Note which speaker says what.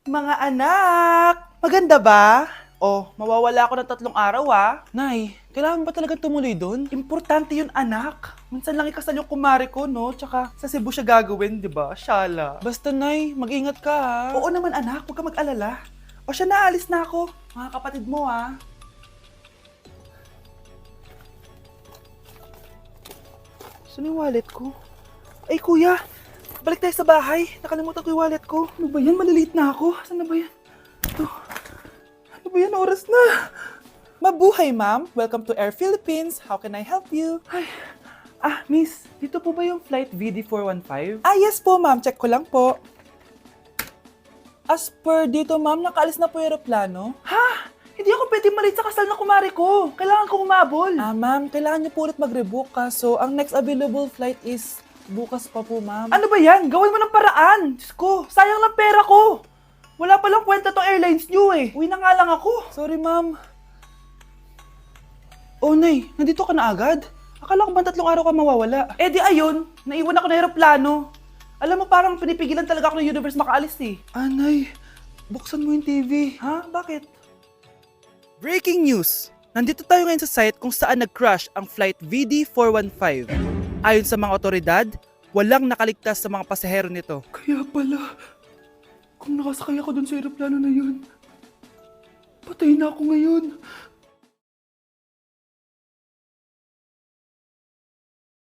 Speaker 1: Mga anak! Maganda ba? Oh, mawawala ako ng 3 araw
Speaker 2: Nay, kailangan ba talaga tumuloy doon?
Speaker 1: Importante yun anak. Minsan lang ikasal yung kumare ko, no? Tsaka sa Cebu siya gagawin, di ba? Shala.
Speaker 2: Basta Nay, mag-ingat ka ha.
Speaker 1: Oo naman anak, huwag ka mag-alala. O siya na, alis na ako. Mga kapatid mo Saan yung wallet ko? Ay kuya, balik tayo sa bahay. Nakalimutan ko yung wallet ko. Ano ba yan? Maliliit na ako. Saan na ba yan? Ito. Ano ba yan? Oras na.
Speaker 2: Mabuhay ma'am, welcome to Air Philippines. How can I help you?
Speaker 1: Ay. Miss, dito po ba yung flight VD415?
Speaker 2: Yes po ma'am, check ko lang po. As per dito ma'am, nakaalis na po yung aeroplano.
Speaker 1: Ha? Hindi ako pwede malit sa kasal na kumare ko. Kailangan ko umabol.
Speaker 2: Ma'am, kailangan niyo po ulit mag-rebook so ang next available flight is bukas pa po ma'am.
Speaker 1: Ano ba yan? Gawin mo ng paraan. Diyos ko, sayang lang pera ko. Wala palang kwenta tong airlines nyo eh. Uwi na nga lang ako.
Speaker 2: Sorry ma'am. Oh Nay, nandito ka na agad? Akala ko ba 3 araw ka mawawala?
Speaker 1: Eh di ayun, naiwan ako ng aeroplano. Alam mo parang pinipigilan talaga ako ng universe makaalis eh.
Speaker 2: Nay, buksan mo yung TV.
Speaker 1: Ha? Bakit?
Speaker 2: Breaking news! Nandito tayo ngayon sa site kung saan nag-crash ang flight VD415. Ayon sa mga otoridad, walang nakaligtas sa mga pasahero nito.
Speaker 1: Kaya pala, kung nakasakay ako dun sa aeroplano na yun, patay na ako ngayon.